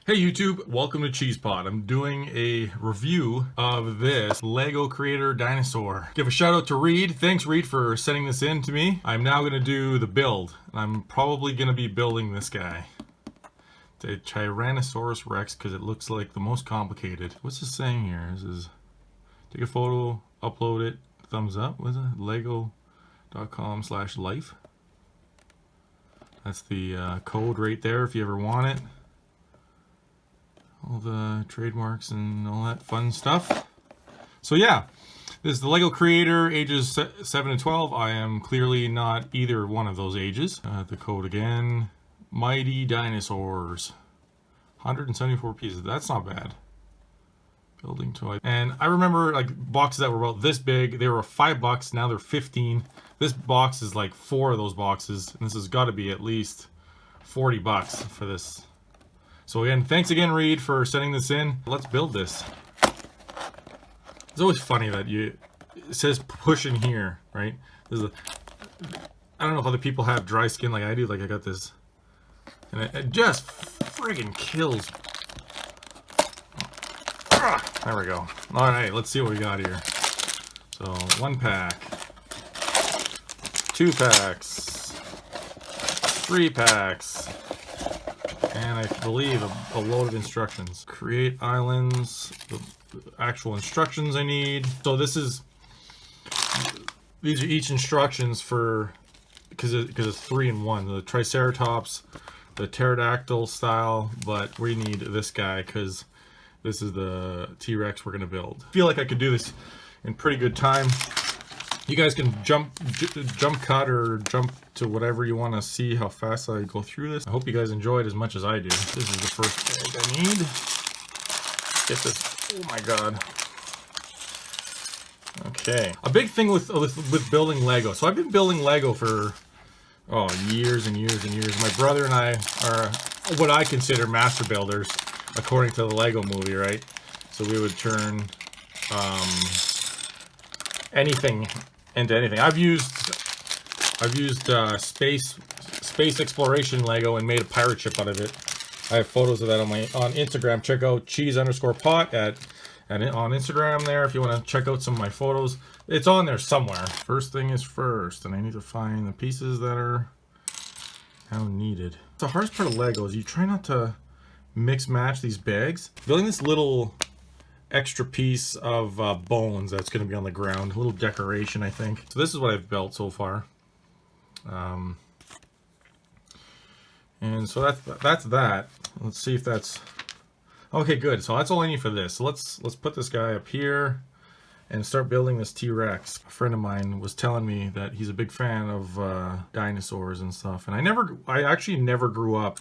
Hey YouTube, welcome to CheesePod. I'm doing a review of this Lego Creator Dinosaur. Give a shout out to Reed. Thanks Reed for sending this in to me. I'm now going to do the build. I'm probably going to be building this guy. The Tyrannosaurus Rex because it looks like the most complicated. What's this saying here? This is take a photo, upload it, thumbs up. What is it? Lego.com/life. That's the code right there if you ever want it. All the trademarks and all that fun stuff. So yeah, this is the Lego Creator, ages 7 to 12. I am clearly not either one of those ages. The code again, Mighty Dinosaurs. 174 pieces, that's not bad. Building toy. And I remember like boxes that were about this big, they were $5, now they're 15. This box is like 4 of those boxes, and this has got to be at least $40 for this. So again, thanks again, Reed, for sending this in. Let's build this. It's always funny that it says push in here, right? I don't know if other people have dry skin like I do. Like I got this, and it just friggin' kills. There we go. All right, let's see what we got here. So 1 pack, 2 packs, 3 packs. And I believe a load of instructions. Create islands, the actual instructions I need. So these are each instructions for, because it's 3 in 1. The Triceratops, the pterodactyl style, but we need this guy because this is the T-Rex we're gonna build. I feel like I could do this in pretty good time. You guys can jump cut or jump to whatever you want to see how fast I go through this. I hope you guys enjoy it as much as I do. This is the first bag I need. Get this. Oh my god. Okay. A big thing with building Lego. So I've been building Lego for years and years and years. My brother and I are what I consider master builders, according to the Lego movie, right? So we would turn anything into anything. I've used space exploration Lego and made a pirate ship out of it. I have photos of that on Instagram. Check out cheese_pot on Instagram there if you want to check out some of my photos. It's on there somewhere. First thing is first, and I need to find the pieces that are how needed. The hardest part of Lego is you try not to mix match these bags. Building this little extra piece of bones that's going to be on the ground, a little decoration, I think. So this is what I've built so far, and so that's that. Let's see if that's okay. Good. So that's all I need for this. So let's put this guy up here and start building this T-Rex. A friend of mine was telling me that he's a big fan of dinosaurs and stuff, and I actually never grew up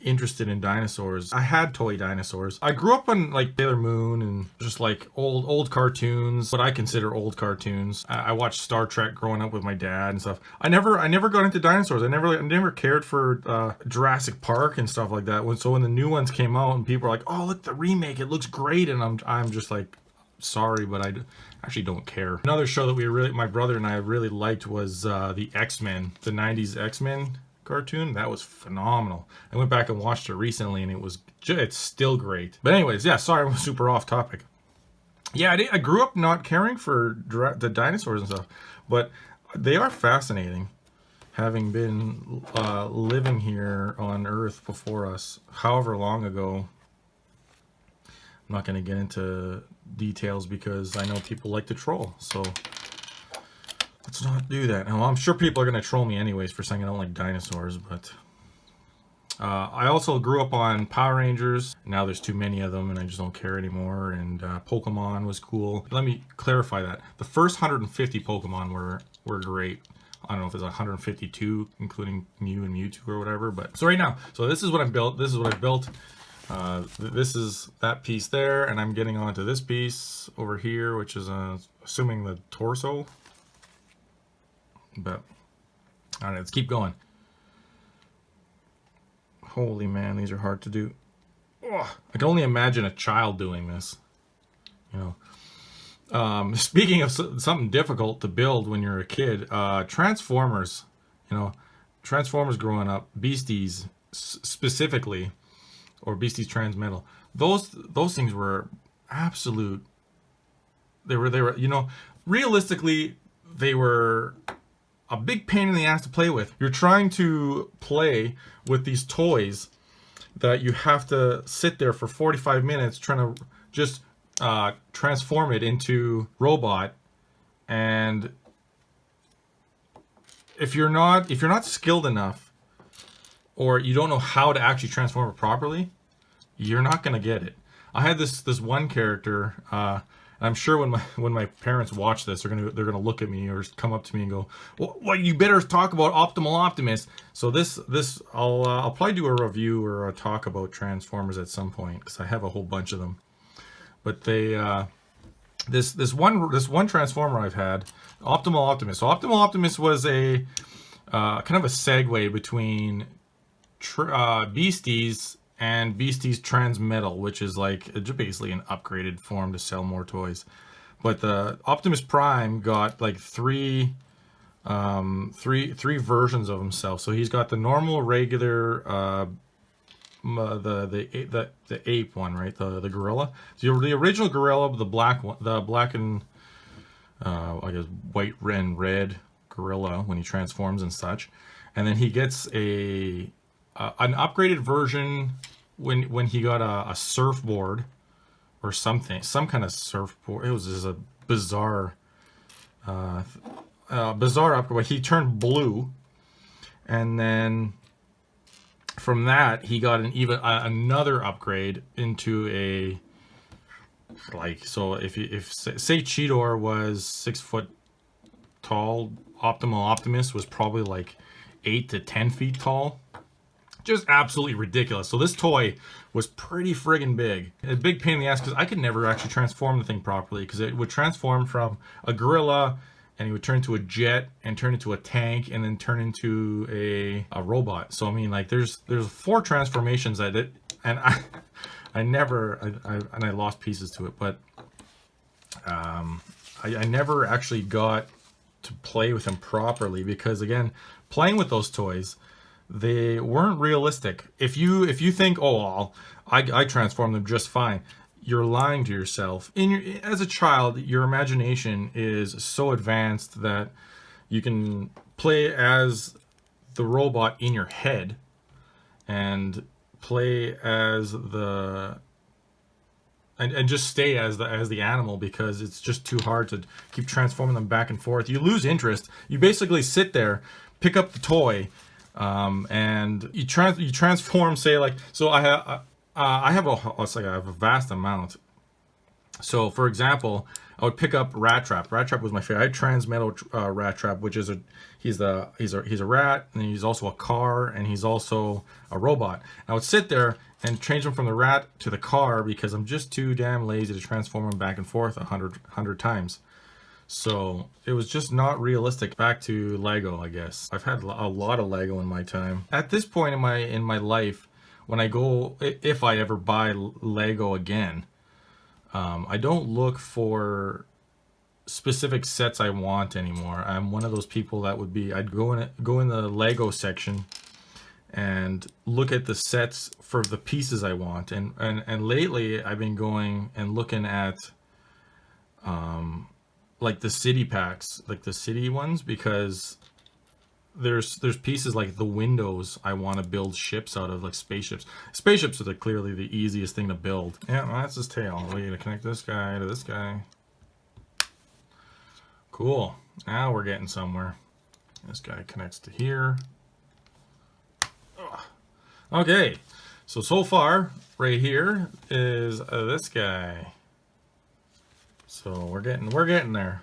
interested in dinosaurs. I had toy dinosaurs. I grew up on like Sailor Moon and just like old cartoons, what I consider old cartoons. I watched Star Trek growing up with my dad and stuff. I never got into dinosaurs. I never cared for Jurassic Park and stuff like that. So when the new ones came out and people were like, "Oh, look, the remake, it looks great," and I'm just like, sorry, but I actually don't care. Another show that my brother and I really liked was the X-Men, the 90s X-Men cartoon. That was phenomenal. I went back and watched it recently and it's still great. But anyways, yeah, sorry, I'm super off topic. Yeah, I grew up not caring for the dinosaurs and stuff, but they are fascinating, having been living here on Earth before us however long ago. I'm not going to get into details because I know people like to troll, so let's not do that. Now, I'm sure people are going to troll me anyways for saying I don't like dinosaurs, but I also grew up on Power Rangers. Now there's too many of them and I just don't care anymore, and Pokemon was cool. Let me clarify that. The first 150 Pokemon were great. I don't know if it's 152, including Mew and Mewtwo or whatever, but so right now, so this is what I built. This is what I built. This is that piece there, and I'm getting onto this piece over here, which is assuming the torso. But all right, let's keep going. Holy man, these are hard to do. Ugh, I can only imagine a child doing this, you know. Speaking of something difficult to build when you're a kid, Transformers, you know, Transformers growing up, Beasties specifically, or Beasties Transmetal. Those things were absolute. They were, you know, realistically, they were a big pain in the ass to play with. You're trying to play with these toys that you have to sit there for 45 minutes trying to just transform it into robot. And if you're not skilled enough, or you don't know how to actually transform it properly, you're not gonna get it. I had this one character. I'm sure when my parents watch this, they're gonna look at me or come up to me and go, "Well, you better talk about Optimal Optimus." So this I'll probably do a review or a talk about Transformers at some point, because I have a whole bunch of them. But they this one Transformer I've had, Optimal Optimus. So Optimal Optimus was a kind of a segue between Beasties and Beasties Transmetal, which is like basically an upgraded form to sell more toys. But the Optimus Prime got like three versions of himself. So he's got the normal, regular, the ape one, right? The gorilla. So the original gorilla, the black one, the black and I guess white and red gorilla when he transforms and such, and then he gets an upgraded version when he got a surfboard or something, some kind of surfboard. It was just a bizarre upgrade. He turned blue, and then from that he got another upgrade into a, like, so if say Cheetor was 6 foot tall, Optimal Optimus was probably like 8 to 10 feet tall. Just absolutely ridiculous. So this toy was pretty friggin' big. A big pain in the ass because I could never actually transform the thing properly, because it would transform from a gorilla and he would turn into a jet and turn into a tank and then turn into a robot. So I mean, like, there's 4 transformations I did, and I lost pieces to it, but I never actually got to play with them properly, because again, playing with those toys, they weren't realistic. If you think, oh, well, I transformed them just fine, you're lying to yourself. As a child, your imagination is so advanced that you can play as the robot in your head and play as and just stay as the animal, because it's just too hard to keep transforming them back and forth. You lose interest. You basically sit there, pick up the toy, and you transform. Say, like, so I have a vast amount. So for example, I would pick up Rat Trap. Rat Trap was my favorite. I had Transmetal Rat Trap, which is he's a rat, and he's also a car, and he's also a robot. And I would sit there and change him from the rat to the car, because I'm just too damn lazy to transform him back and forth 100 times. So it was just not realistic. Back to Lego, I guess. I've had a lot of Lego in my time. At this point in my life, when I go, if I ever buy Lego again, I don't look for specific sets I want anymore. I'm one of those people that would be, I'd go in the Lego section and look at the sets for the pieces I want. And lately I've been going and looking at like the city packs, like the city ones, because there's pieces like the windows I want to build ships out of, like spaceships. Spaceships are clearly the easiest thing to build. Yeah, well, that's his tail. We're gonna connect this guy to this guy. Cool. Now we're getting somewhere. This guy connects to here. Ugh. Okay, so far right here is this guy. So we're getting there.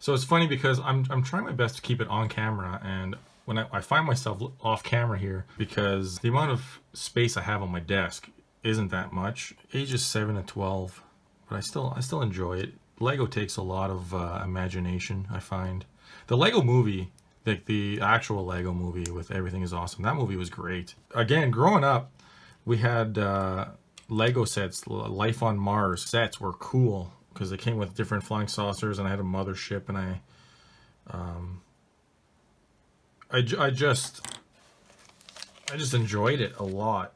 So it's funny because I'm trying my best to keep it on camera, and when I find myself off camera here, because the amount of space I have on my desk isn't that much. Ages 7 to 12, but I still enjoy it. Lego takes a lot of imagination, I find. The Lego movie, like the actual Lego movie with Everything Is Awesome, that movie was great. Again, growing up, we had Lego sets. Life on Mars sets were cool, because they came with different flying saucers, and I had a mothership, and I just enjoyed it a lot.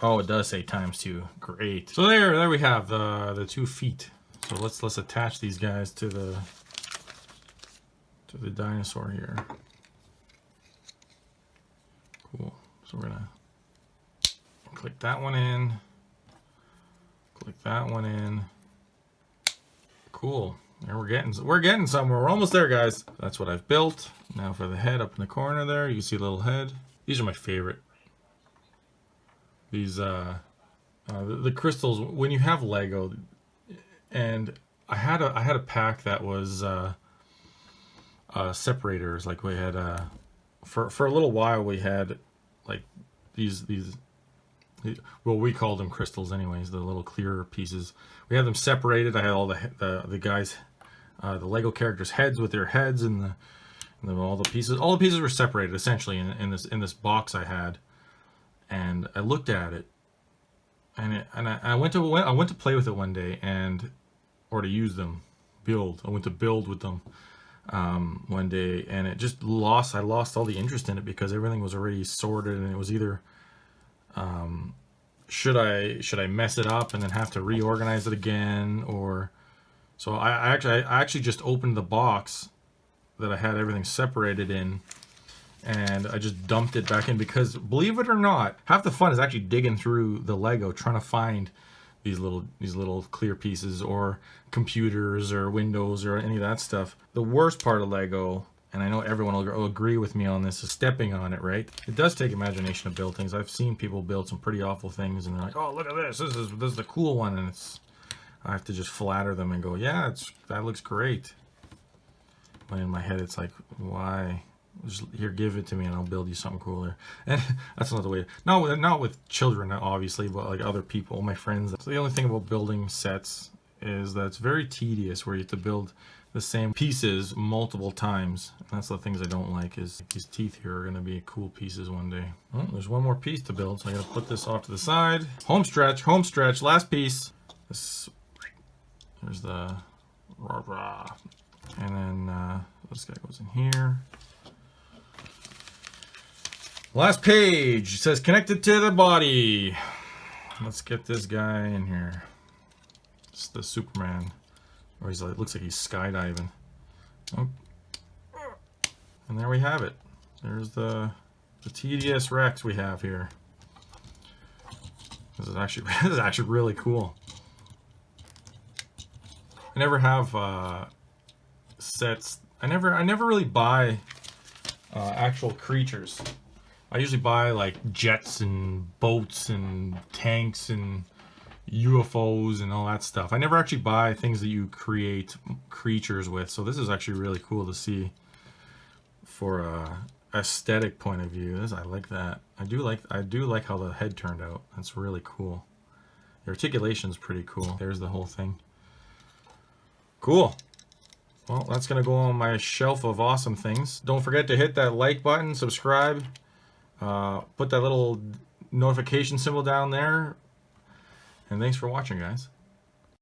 Oh, it does say ×2. Great. So there we have the 2 feet. So let's attach these guys to the dinosaur here. Cool. So we're gonna click that one in. Click that one in. Cool. And we're getting somewhere. We're almost there, guys. That's what I've built. Now for the head up in the corner there, you see a little head. These are my favorite. These the crystals. When you have Lego, and I had a pack that was separators. Like we had for a little while we had like these well, we called them crystals anyways, the little clear pieces. We had them separated. I had all the guys, the Lego characters' heads with their heads, and all the pieces. All the pieces were separated essentially in this box I had. And I looked at it, and I went to play with it one day, or to use them, build. I went to build with them one day, and it just I lost all the interest in it because everything was already sorted, and it was either should I mess it up and then have to reorganize it again, or so I actually just opened the box that I had everything separated in, and I just dumped it back in because, believe it or not, half the fun is actually digging through the Lego trying to find these little clear pieces or computers or windows or any of that stuff. The worst part of Lego, and I know everyone will agree with me on this, is stepping on it, right? It does take imagination to build things. I've seen people build some pretty awful things, and they're like, "Oh, look at this! This is the cool one," and I have to just flatter them and go, "Yeah, that looks great." But in my head, it's like, why? Just here, give it to me, and I'll build you something cooler. And that's not the way. Not with children, obviously, but like other people, my friends. So the only thing about building sets is that it's very tedious, where you have to build the same pieces multiple times. And that's the things I don't like. Is these teeth here are going to be cool pieces one day. Oh, there's one more piece to build, so I got to put this off to the side. Home stretch, last piece. There's the rah, and then this guy goes in here. Last page, it says connected to the body. Let's get this guy in here. It's the Superman. Or he's like, looks like he's skydiving. Oh. And there we have it. There's the TDS Rex we have here. This is actually really cool. I never have sets. I never really buy actual creatures. I usually buy like jets and boats and tanks and UFOs and all that stuff. I never actually buy things that you create creatures with. So this is actually really cool to see for a aesthetic point of view. I like that. I do like how the head turned out. That's really cool. The articulation's pretty cool. There's the whole thing. Cool. Well, that's gonna go on my shelf of awesome things. Don't forget to hit that like button, subscribe. Put that little notification symbol down there. And thanks for watching, guys.